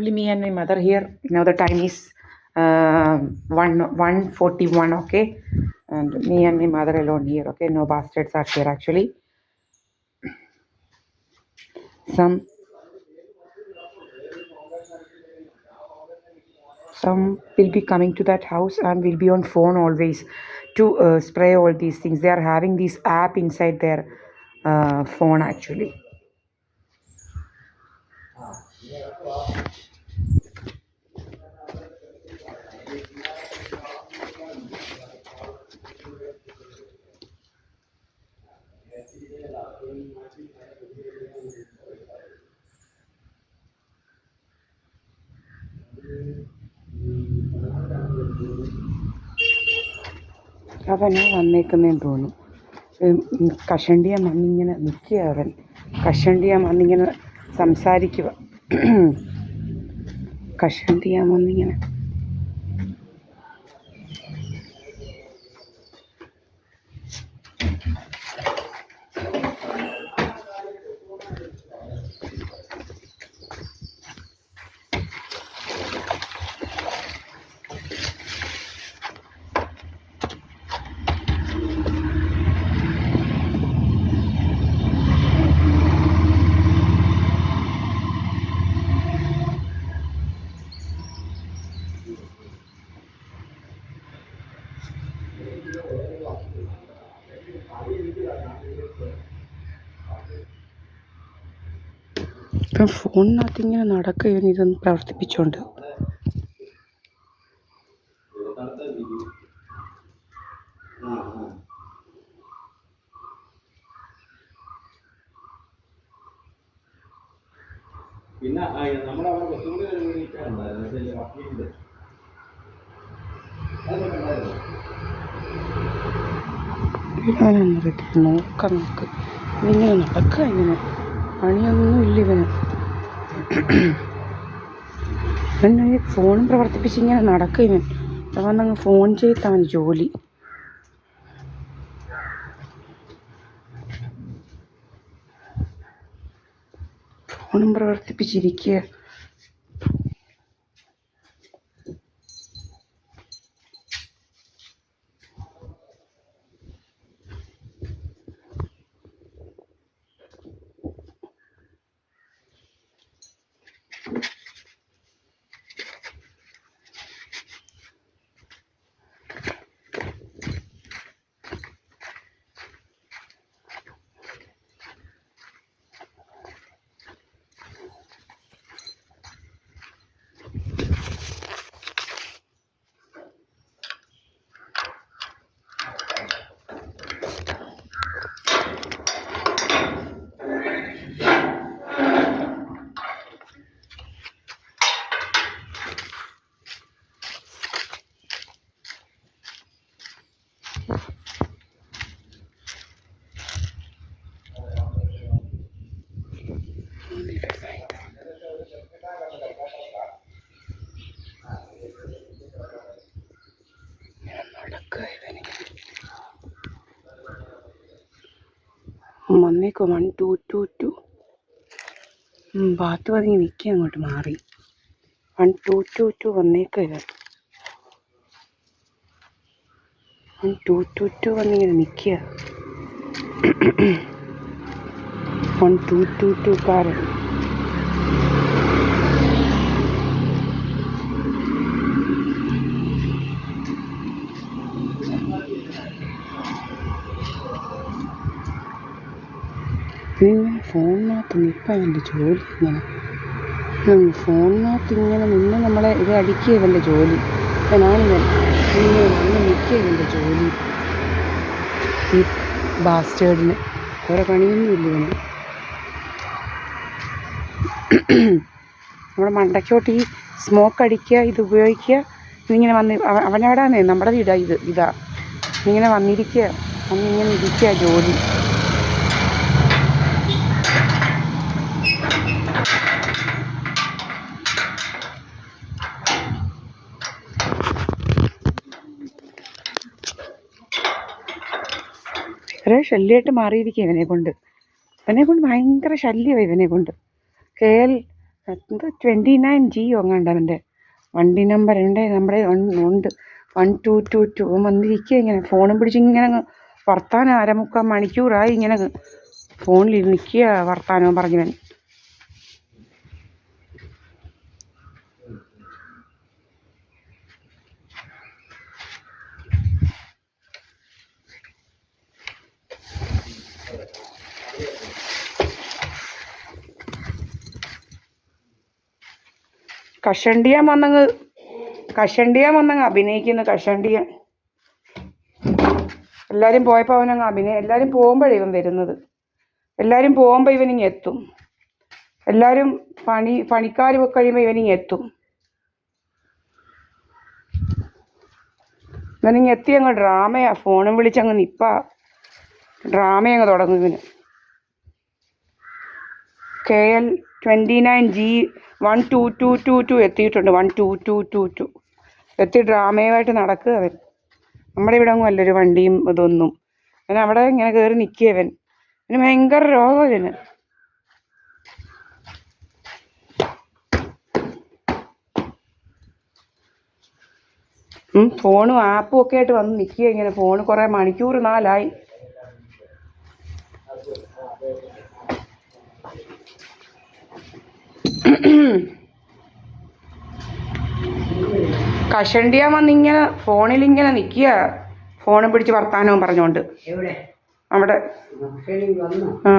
only me and my mother here. Now the time is 1:41, okay, and me and my mother alone here, okay. No bastards are here actually. Some will be coming to that house and will be on phone always to spray all these things. They are having this app inside their phone actually. അവന് വന്നേക്കുന്നതെന്ന് തോന്നുന്നു. കഷണ്ടിയാൻ വന്നിങ്ങനെ നിൽക്കുക. അവൻ കഷണ്ടിയാൻ വന്നിങ്ങനെ സംസാരിക്കുക. കഷണ്ടിയാൻ വന്നിങ്ങനെ ഇപ്പം ഫോണിനകത്ത് ഇങ്ങനെ നടക്കുക. ഇതൊന്ന് പ്രവർത്തിപ്പിച്ചോണ്ട് പിന്നെ നമ്മളവിടെ കുറച്ചുകൂടി നോക്കാം നമുക്ക്. ഇങ്ങനെ നടക്കുക. ഇങ്ങനെ പണിയൊന്നും ഇല്ല ഇവന്. ഇവൻ ഫോണും പ്രവർത്തിപ്പിച്ച് ഇങ്ങനെ നടക്കുക. ഇവൻ വന്നങ്ങ് ഫോൺ ചെയ്താണ് ജോലി. ഫോണും പ്രവർത്തിപ്പിച്ചിരിക്കുക. വന്നേക്കോ 1222. ഭാഗത്ത് പതുങ്ങി നിൽക്കുക. അങ്ങോട്ട് മാറി 1222 വന്നേക്കോ. ഇത് 1222 വന്നിങ്ങനെ നിൽക്കുക. 1222കാരൻ. ഇങ്ങനെ ഫോണിനകത്ത് നിൽക്കുക. ഇവൻ്റെ ജോലി ഇങ്ങനെ ഫോണിനകത്ത് ഇങ്ങനെ നിന്ന് നമ്മളെ ഇത് അടിക്കുക. ഇവൻ്റെ ജോലി ഇവനാണിവൻ. ഇങ്ങനെ വന്ന് നിൽക്കുക. ഇവൻ്റെ ജോലി. ഈ ബാസ്റ്റേഡിന് വേറെ പണിയൊന്നുമില്ല ഇവന്. നമ്മുടെ മണ്ടയ്ക്കോട്ട് ഈ സ്മോക്ക് അടിക്കുക, ഇത് ഉപയോഗിക്കുക. ഇതിങ്ങനെ വന്ന് അവനവിടാന്നേ നമ്മുടെ വീടാ ഇത്. ഇതാ ഇങ്ങനെ വന്നിരിക്കുക. വന്നിങ്ങനെ ഇരിക്കുക ജോലി. ഇവരെ ശല്യമായിട്ട് മാറിയിരിക്കുക ഇവനെ കൊണ്ട് ഭയങ്കര ശല്യമാണ് ഇവനെ കൊണ്ട്. KL എന്ത് 29G എങ്ങാണ്ട് അവൻ്റെ വണ്ടി നമ്പർ ഉണ്ട് നമ്മുടെ ഉണ്ട് 1222 വന്നിരിക്കുക ഇങ്ങനെ ഫോണും പിടിച്ച് ഇങ്ങനെ വർത്താനം 1/4 മണിക്കൂറായി ഇങ്ങനെ ഫോണിൽ നിൽക്കുക വർത്താനവും പറഞ്ഞവൻ. കഷണ്ടിയാൻ വന്നങ്ങ് അഭിനയിക്കുന്നു. കഷണ്ടിയാൻ എല്ലാവരും പോയപ്പോൾ അവനങ്ങ് എല്ലാവരും പോകുമ്പോഴേ ഇവൻ വരുന്നത്. എല്ലാവരും പോകുമ്പോൾ ഇവനിങ്ങ് എത്തും. എല്ലാവരും പണിക്കാർ കഴിയുമ്പോൾ ഇവനിങ്ങ് എത്തും. ഇവനിങ്ങ് എത്തി അങ്ങ് ഡ്രാമയാ. ഫോണും വിളിച്ചങ്ങ് ഡ്രാമയങ്ങ് തുടങ്ങും ഇവന്. KL 29G 12222 എത്തിയിട്ടുണ്ട്. 12222 എത്തി ഡ്രാമയുമായിട്ട് നടക്കുക അവൻ. നമ്മുടെ ഇവിടെ ഒന്നും അല്ലൊരു വണ്ടിയും ഇതൊന്നും. അവൻ അവിടെ ഇങ്ങനെ കയറി നിൽക്കിയവൻ. അവന് ഭയങ്കര രോഗം ഇതിന്. ഫോണും ആപ്പും ഒക്കെ ആയിട്ട് വന്ന് നിൽക്കുക ഇങ്ങനെ. ഫോണ് കുറേ മണിക്കൂർ 4 കഷണ്ടിയാൻ വന്നിങ്ങനെ ഫോണിലിങ്ങനെ നിൽക്കുക. ഫോണും പിടിച്ച് വർത്താനവും പറഞ്ഞുകൊണ്ട് അവിടെ. ആ